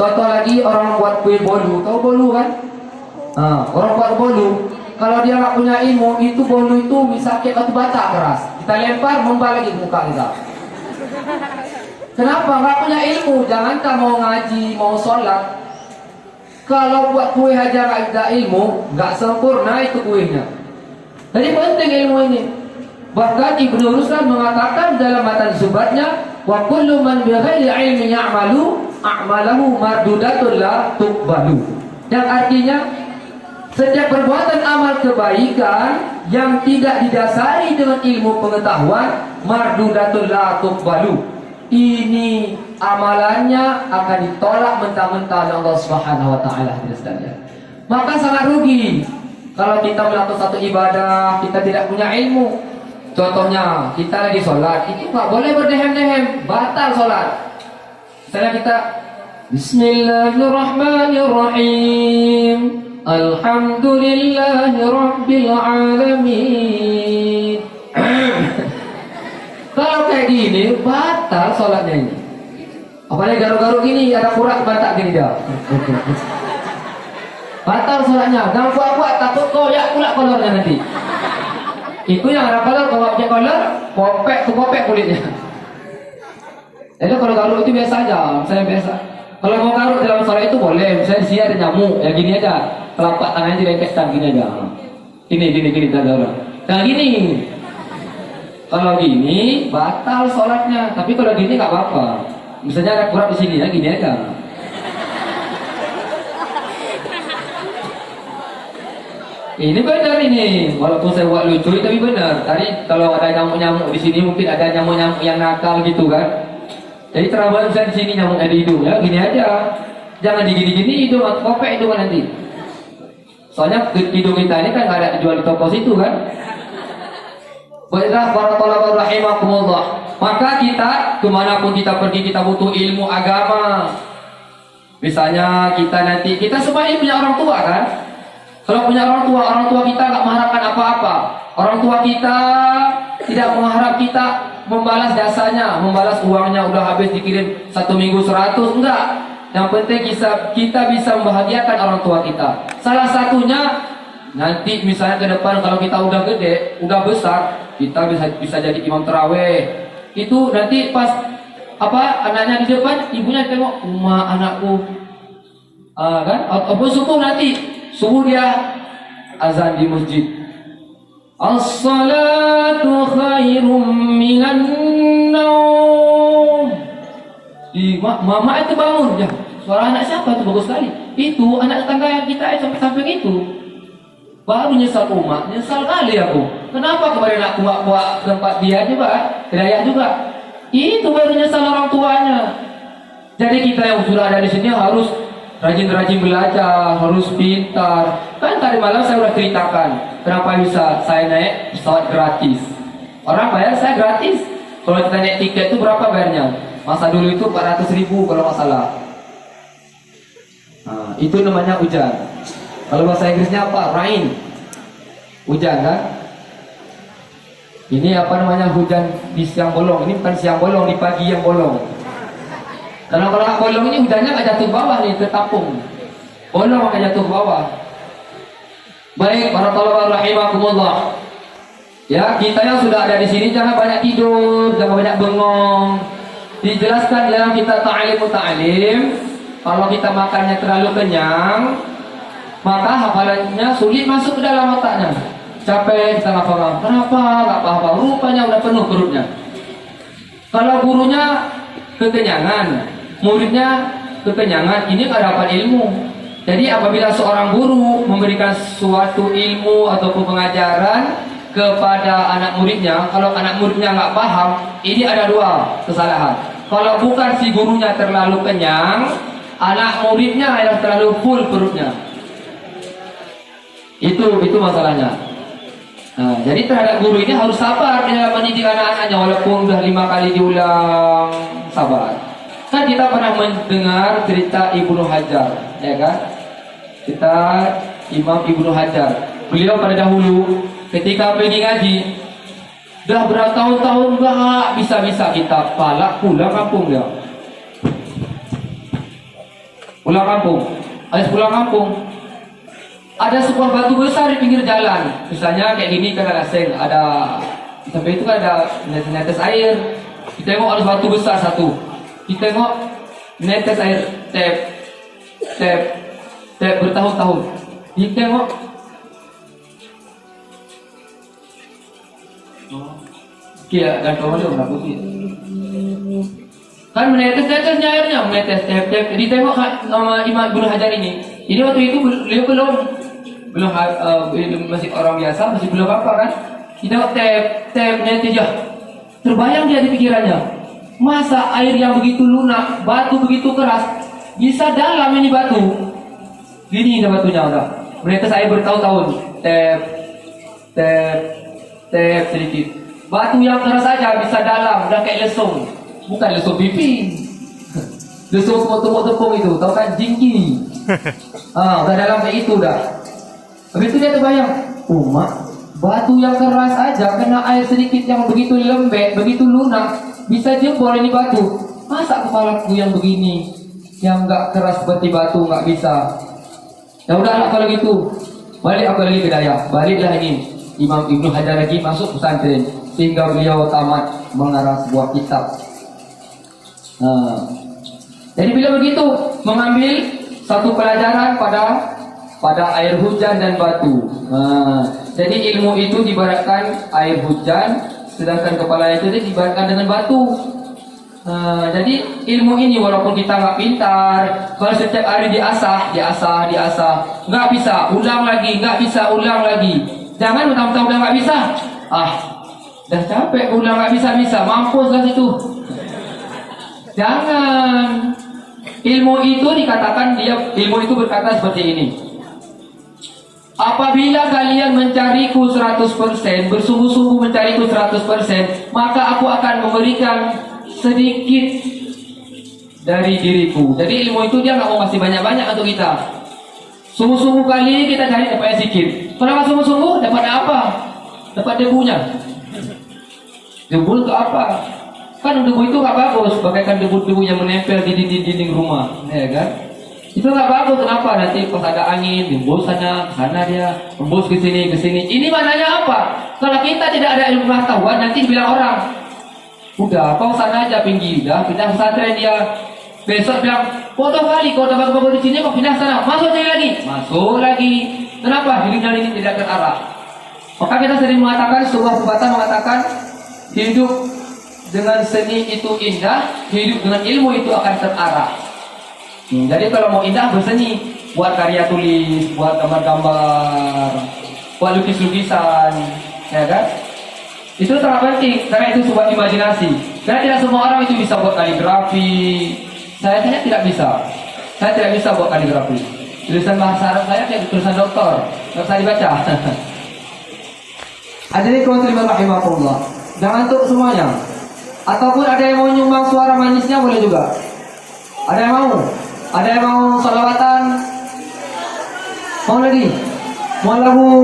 Contoh lagi, orang buat kue bolu, tahu bolu kan? Orang buat bolu, kalau dia nggak punya ilmu, itu bolu itu bisa kayak batu bata keras. Kita lempar, membal lagi muka kita. Kenapa? Nggak punya ilmu. Jangankan mau ngaji, mau sholat. Kalau buat kue aja nggak ada ilmu, nggak sempurna itu kuenya. Jadi penting ilmu ini. Bahkan Ibnu Ruslan mengatakan dalam matan subatnya, wa kullu man bighairi ilmin ya'malu a'malahu mardudatun la tuqbalu. Yang artinya setiap perbuatan amal kebaikan yang tidak didasari dengan ilmu pengetahuan, mardudatun la tuqbalu. Ini amalannya akan ditolak mentah-mentah oleh Allah Subhanahu wa taala. Maka sangat rugi kalau kita melakukan satu ibadah kita tidak punya ilmu. Contohnya, kita lagi sholat, itu nggak boleh berdehem-dehem, batal sholat. Misalnya kita Bismillahirrahmanirrahim, Alhamdulillahi Rabbil Alamin. Kalau kayak gini, batal sholatnya ini. Apalagi garuk-garuk gini, ada kurak batak gini dia. Batal sholatnya, jangan kuat-kuat, takut koyak pula kolornya nanti. Itu yang ada kolor, kalau punya kolor, popek kulitnya. Jadi kalau garuk itu biasa aja, saya biasa. Kalau mau garuk dalam sholat itu boleh, misalnya di sini ada nyamuk, ya gini aja, telapak tangannya dilengketkan gini aja. Gini, nah gini. Kalau gini, batal sholatnya. Tapi kalau gini nggak apa-apa. Misalnya ada kurat di sini, ya gini aja. Ini benar ini, walaupun saya buat lucu tapi benar. Tadi kalau ada nyamuk-nyamuk di sini mungkin ada nyamuk-nyamuk yang nakal gitu kan. Jadi terlalu misalnya di sini nyamuk ada hidung ya, gini aja. Jangan digini-gini hidung atau kopek itu kan nanti. Soalnya hidung kita ini kan nggak ada dijual di toko situ kan. Baiklah para thalabah rahimakumullah. Maka kita kemanapun kita pergi kita butuh ilmu agama. Misalnya kita semua ini punya orang tua kan. Kalau punya orang tua kita nggak mengharapkan apa-apa. Orang tua kita tidak mengharap kita membalas jasanya, membalas uangnya udah habis dikirim 1 minggu 100, enggak. Yang penting kita bisa membahagiakan orang tua kita. Salah satunya nanti misalnya ke depan kalau kita udah gede, udah besar, kita bisa jadi imam taraweh. Itu nanti pas anaknya di depan, ibunya tengok, anakku, kan? Ataupun subuh nanti. Subuh dia azan di masjid. As-salatu khairum minan naum. Mama itu bangun ya. Suara anak siapa itu bagus sekali. Itu anak tetangga yang kita sampai samping itu. Baru nyesal umat, nyesal kali aku. Kenapa kemarin aku bawa tempat dia juga, kedaya juga. Itu baru nyesal orang tuanya. Jadi kita yang sudah ada di sini harus rajin-rajin belajar, harus pintar. Kan tadi malam saya sudah ceritakan kenapa bisa saya naik pesawat gratis. Orang bayar saya gratis. Kalau kita naik tiket itu berapa bayarnya? Masa dulu itu 400.000 kalau nggak salah. Nah, itu namanya hujan. Kalau bahasa Inggrisnya apa? Rain. Hujan kan? Ini apa namanya hujan di siang bolong. Ini bukan siang bolong, di pagi yang bolong. Karena kalau bolong ini hujannya nggak jatuh bawah nih, tertampung. Bolong akan jatuh bawah. Baik, para thalabah rahimakumullah. Ya, kita yang sudah ada di sini jangan banyak tidur, jangan banyak bengong. Dijelaskan dalam kita ta'lim. Kalau kita makannya terlalu kenyang, maka hafalannya sulit masuk ke dalam otaknya. Capek, kita nggak paham. Kenapa? Nggak paham. Rupanya udah penuh perutnya. Kalau gurunya kekenyangan, muridnya kekenyangan, ini nggak dapat ilmu. Jadi apabila seorang guru memberikan suatu ilmu ataupun pengajaran kepada anak muridnya, kalau anak muridnya nggak paham, ini ada dua kesalahan. Kalau bukan si gurunya terlalu kenyang, anak muridnya yang terlalu full perutnya. Itu masalahnya. Nah, jadi terhadap guru ini harus sabar dalam mendidik anak-anaknya, walaupun udah 5 kali diulang, sabar. Kan kita pernah mendengar cerita Ibnu Hajar, ya kan? Kita Imam Ibnu Hajar. Beliau pada dahulu ketika pergi ngaji, udah bertahun-tahun nggak bisa kita palak pulang kampung dia. Pulang kampung. Habis pulang kampung, ada sebuah batu besar di pinggir jalan. Misalnya kayak gini kan ada seng, ada sampai itu kan ada netes air. Kita tengok ada batu besar satu. Kita tengok netes air tap bertahun-tahun. Kita tengok kia gantung aja udah putih. Kan menetes-netesnya airnya, menetes tap. Jadi tengok nama Imam Ibnu Hajar ini waktu itu beliau belum masih orang biasa, masih belum apa kan. Kita tap netes ya. Terbayang dia di pikirannya, masa air yang begitu lunak, batu begitu keras, bisa dalam ini batu. Gini dah batunya udah. Menetes air bertahun-tahun, tap sedikit. Batu yang keras saja bisa dalam, udah kayak lesung. Bukan lesung pipi. Lesung tepung itu, tahu kan jingki. Udah dalam kayak itu dah. Habis itu dia terbayang, mak, batu yang keras aja kena air sedikit yang begitu lembek, begitu lunak, bisa jebol ini batu. Masa kepalaku yang begini, yang nggak keras seperti batu nggak bisa. Ya udahlah kalau gitu, balik aku lagi ke Dayak. Baliklah ini Imam Ibnu Hajar lagi masuk pesantren sehingga beliau tamat mengarang sebuah kitab. Jadi beliau begitu mengambil satu pelajaran pada air hujan dan batu. Jadi ilmu itu diibaratkan air hujan, sedangkan kepala itu diibaratkan dengan batu. Jadi ilmu ini walaupun kita nggak pintar, kalau setiap hari diasah, nggak bisa, ulang lagi, nggak bisa, ulang lagi. Jangan mentang-mentang udah nggak bisa, dah capek, ulang nggak bisa, mampus lah itu. Jangan. Ilmu itu dikatakan ilmu itu berkata seperti ini. Apabila kalian mencariku 100%, bersungguh-sungguh mencariku 100%, maka aku akan memberikan sedikit dari diriku. Jadi ilmu itu dia nggak mau ngasih banyak-banyak untuk kita. Sungguh-sungguh kali kita cari dapatnya sedikit. Kalau nggak sungguh-sungguh dapat apa? Dapat debunya. Debu itu apa? Kan debu itu nggak bagus, bagaikan debu-debu yang menempel di dinding rumah, ya kan? Itu nggak bagus. Kenapa? Nanti pas ada angin, hembus sana dia, hembus ke sini. Ini mananya apa? Kalau kita tidak ada ilmu pengetahuan, nanti bilang orang, udah, kau sana aja pinggir, dah pindah pesantren dia. Besok bilang, bodoh kali, kau dapat bagus di sini, kau pindah sana, masuk lagi. Kenapa? Hidupnya ini tidak terarah. Maka kita sering mengatakan, sebuah pepatah mengatakan, hidup dengan seni itu indah, hidup dengan ilmu itu akan terarah. Jadi kalau mau indah berseni, buat karya tulis, buat gambar-gambar, buat lukis-lukisan, ya kan? Itu sangat penting karena itu sebuah imajinasi. Karena tidak semua orang itu bisa buat kaligrafi. Saya tidak bisa. Saya tidak bisa buat kaligrafi. Tulisan bahasa Arab saya kayak tulisan doktor, nggak bisa dibaca. Hadirin kaum muslimin rahimakumullah. Jangan tuh semuanya. Ataupun ada yang mau nyumbang suara manisnya boleh juga. Ada yang mau? Ada yang mau salawatan? Mau lagi? Mau lagu